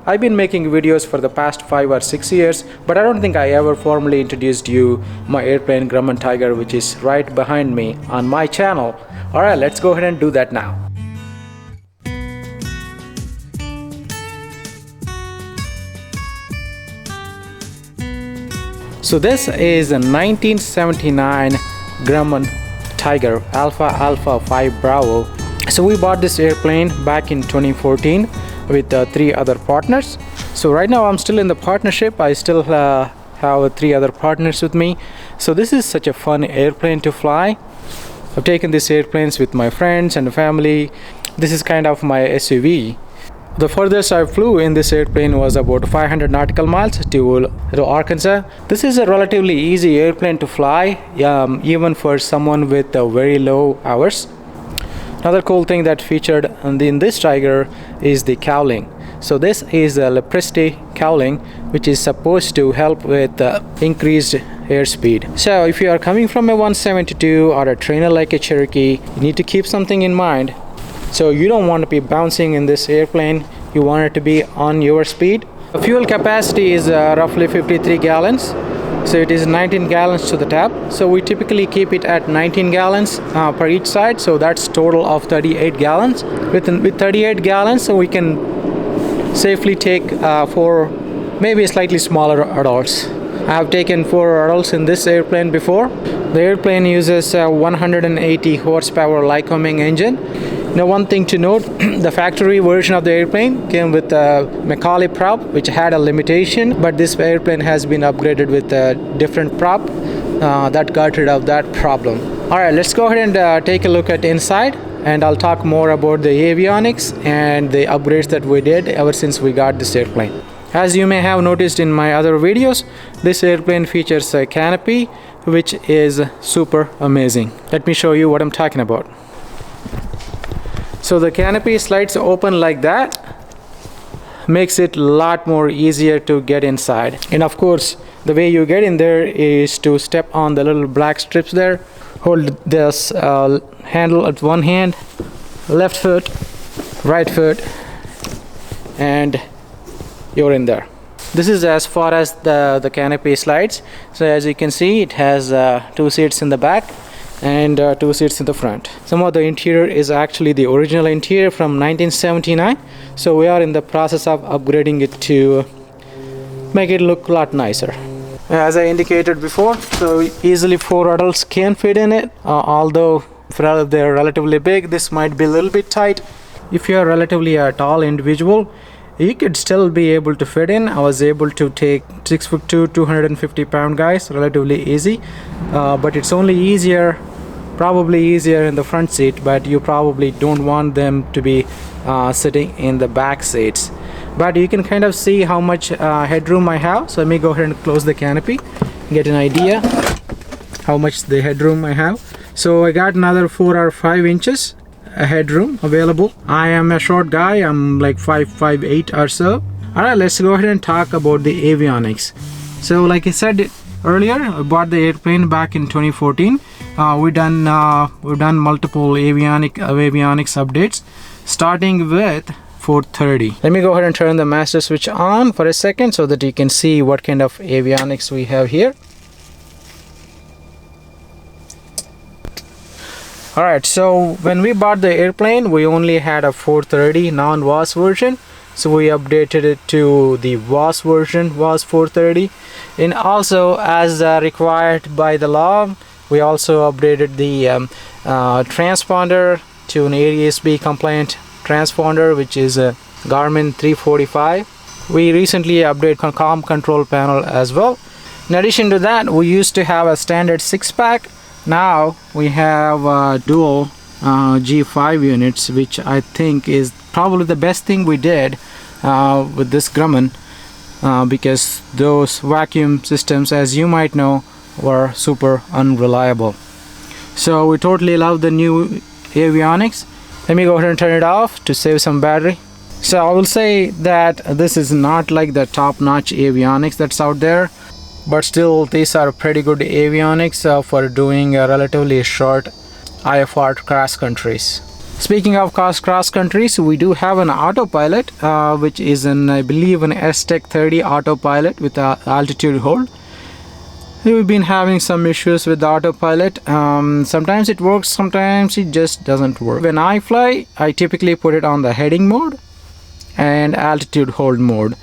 I've been making videos for the past 5 or 6 years, but I don't think I ever formally introduced you my airplane Grumman Tiger, which is right behind me on my channel. Alright, let's go ahead and do that now. So this is a 1979 Grumman Tiger Alpha 5 Bravo. So we bought this airplane back in 2014 with 3 other partners. So right now I'm still in the partnership. I still have 3 other partners with me. So this is such a fun airplane to fly. I've taken these airplanes with my friends and family. This is kind of my SUV. The furthest I flew in this airplane was about 500 nautical miles to Arkansas. This is a relatively easy airplane to fly, even for someone with very low hours. Another cool thing that featured in this Tiger is the cowling. So this is a electricity cowling, which is supposed to help with increased airspeed. So if you are coming from a 172 or a trainer like a Cherokee, you need to keep something in mind. So you don't want to be bouncing in this airplane, you want it to be on your speed. The fuel capacity is roughly 53 gallons. So it is 19 gallons to the tap. So we typically keep it at 19 gallons per each side. So that's total of 38 gallons. With 38 gallons, so we can safely take 4 maybe slightly smaller adults. I have taken 4 adults in this airplane before. The airplane uses a 180 horsepower Lycoming engine. Now, one thing to note, the factory version of the airplane came with a Macaulay prop, which had a limitation, but this airplane has been upgraded with a different prop that got rid of that problem. Alright, let's go ahead and take a look at inside, and I'll talk more about the avionics and the upgrades that we did ever since we got this airplane. As you may have noticed in my other videos, this airplane features a canopy, which is super amazing. Let me show you what I'm talking about. So the canopy slides open like that, makes it a lot more easier to get inside. And of course, the way you get in there is to step on the little black strips there, hold this handle at one hand, left foot, right foot, and you're in there. This is as far as the canopy slides. So as you can see, it has 2 seats in the back and 2 seats in the front. Some of the interior is actually the original interior from 1979. So we are in the process of upgrading it to make it look a lot nicer. As I indicated before, so easily 4 adults can fit in it. Although they're relatively big, this might be a little bit tight. If you're relatively a tall individual, you could still be able to fit in. I was able to take 6'2", 250 pound guys relatively easy, but it's only probably easier in the front seat, but you probably don't want them to be sitting in the back seats. But you can kind of see how much headroom I have. So let me go ahead and close the canopy, get an idea how much the headroom I have. So I got another 4 or 5 inches headroom available. I am a short guy, I'm like 5'8" or so. Alright, let's go ahead and talk about the avionics. So like I said earlier, I bought the airplane back in 2014. We've done multiple avionics updates, starting with 430. Let me go ahead and turn the master switch on for a second so that you can see what kind of avionics we have here. Alright, so when we bought the airplane, we only had a 430 non-WAS version. So we updated it to the WAS version, WAS 430. And also, as required by the law, we also updated the transponder to an ADS-B compliant transponder, which is a Grumman 345. We recently updated comm control panel as well. In addition to that, we used to have a standard 6-pack. Now we have dual G5 units, which I think is probably the best thing we did with this Grumman, because those vacuum systems, as you might know, were super unreliable. So we totally love the new avionics. Let me go ahead and turn it off to save some battery. So I will say that this is not like the top-notch avionics that's out there, but still these are pretty good avionics for doing relatively short IFR cross countries. Speaking of cross country, so we do have an autopilot, which is I believe an S-Tech 30 autopilot with altitude hold. We've been having some issues with the autopilot. Sometimes it works, sometimes it just doesn't work. When I fly, I typically put it on the heading mode and altitude hold mode.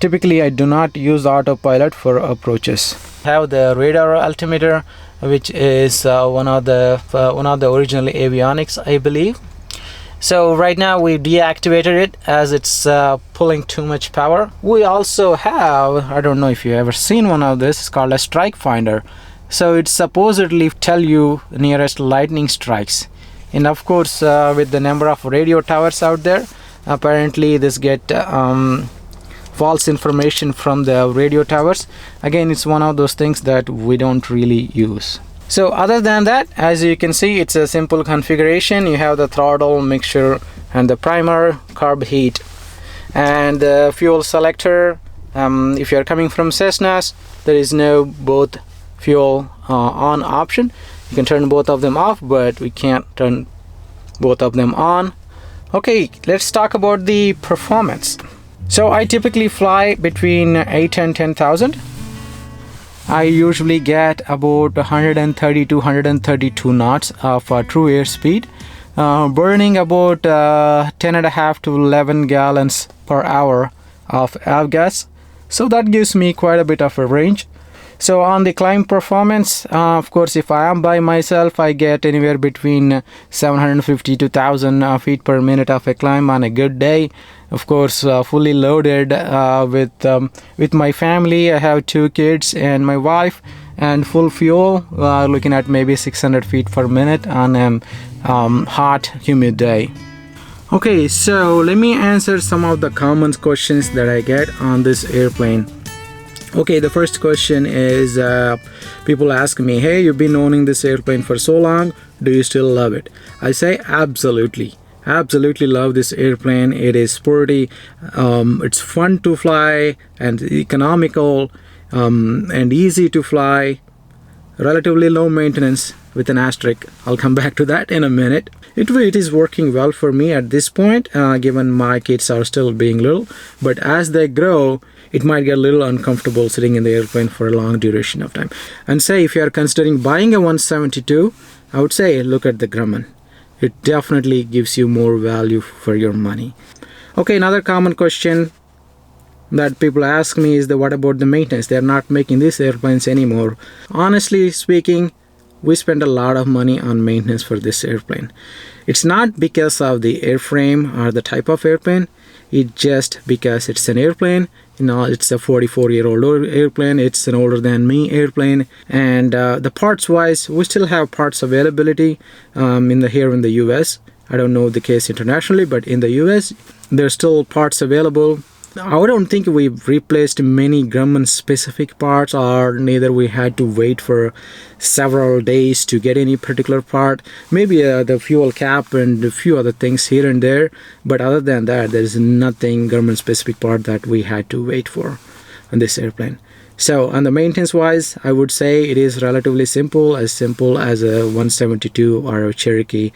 Typically I do not use autopilot for approaches. I have the radar altimeter, which is one of the original avionics, I believe. So right now we deactivated it as it's pulling too much power. We also have, I don't know if you've ever seen one of this, it's called a strike finder. So it supposedly tell you nearest lightning strikes. And of course with the number of radio towers out there, apparently this get false information from the radio towers. Again, it's one of those things that we don't really use. So other than that, as you can see, it's a simple configuration. You have the throttle, mixture, and the primer, carb heat, and the fuel selector. If you're coming from Cessnas, there is no both fuel on option. You can turn both of them off, but we can't turn both of them on. Okay, let's talk about the performance. So I typically fly between 8 and 10,000. I usually get about 130 to 132 knots of true airspeed, burning about 10.5 to 11 gallons per hour of avgas. So that gives me quite a bit of a range. So on the climb performance, of course, if I am by myself, I get anywhere between 750 to 1000 feet per minute of a climb on a good day. Of course, fully loaded with my family. I have 2 kids and my wife, and full fuel, looking at maybe 600 feet per minute on a hot, humid day. Okay, so let me answer some of the common questions that I get on this airplane. Okay, the first question is people ask me, hey, you've been owning this airplane for so long, do you still love it? I say absolutely. Absolutely love this airplane. It is sporty, it's fun to fly and economical, and easy to fly, relatively low maintenance with an asterisk. I'll come back to that in a minute. It is working well for me at this point, given my kids are still being little, but as they grow, it might get a little uncomfortable sitting in the airplane for a long duration of time. And say if you are considering buying a 172, I would say look at the Grumman. It definitely gives you more value for your money. Okay, another common question that people ask me is what about the maintenance? They're not making these airplanes anymore. Honestly speaking, we spend a lot of money on maintenance for this airplane. It's not because of the airframe or the type of airplane. It's just because it's an airplane. You know, it's a 44-year-old airplane. It's an older than me airplane, and the parts wise, we still have parts availability here in the US. I don't know the case internationally, but in the US there's still parts available. I don't think we've replaced many Grumman specific parts, or neither we had to wait for several days to get any particular part. Maybe the fuel cap and a few other things here and there, but other than that, there's nothing Grumman specific part that we had to wait for on this airplane. So on the maintenance wise, I would say it is relatively simple as a 172 or a Cherokee.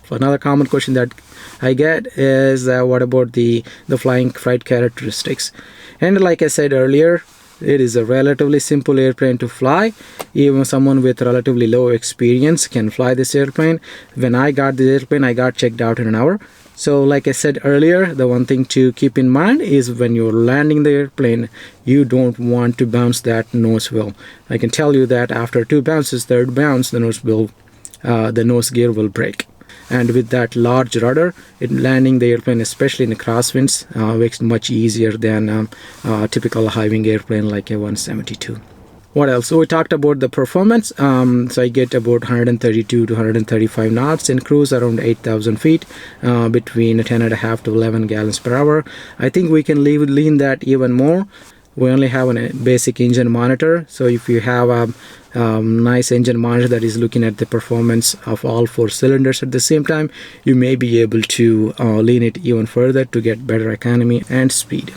Another common question that I get is what about the flying flight characteristics? And like I said earlier, it is a relatively simple airplane to fly. Even someone with relatively low experience can fly this airplane. When I got the airplane, I got checked out in an hour. So like I said earlier, the one thing to keep in mind is when you're landing the airplane, you don't want to bounce that nose wheel. I can tell you that after 2 bounces, 3rd bounce, the nose gear will break. And with that large rudder, landing the airplane, especially in the crosswinds, makes it much easier than a typical high-wing airplane like a 172. What else? So we talked about the performance. So I get about 132 to 135 knots and cruise around 8,000 feet, between 10.5 to 11 gallons per hour. I think we can lean that even more. We only have a basic engine monitor, so if you have a nice engine monitor that is looking at the performance of all 4 cylinders at the same time, you may be able to lean it even further to get better economy and speed.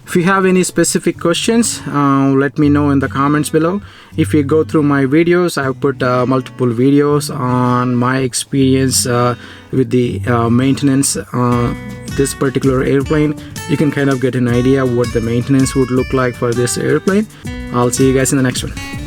If you have any specific questions, let me know in the comments below. If you go through my videos, I've put multiple videos on my experience with the maintenance this particular airplane. You can kind of get an idea what the maintenance would look like for this airplane. I'll see you guys in the next one.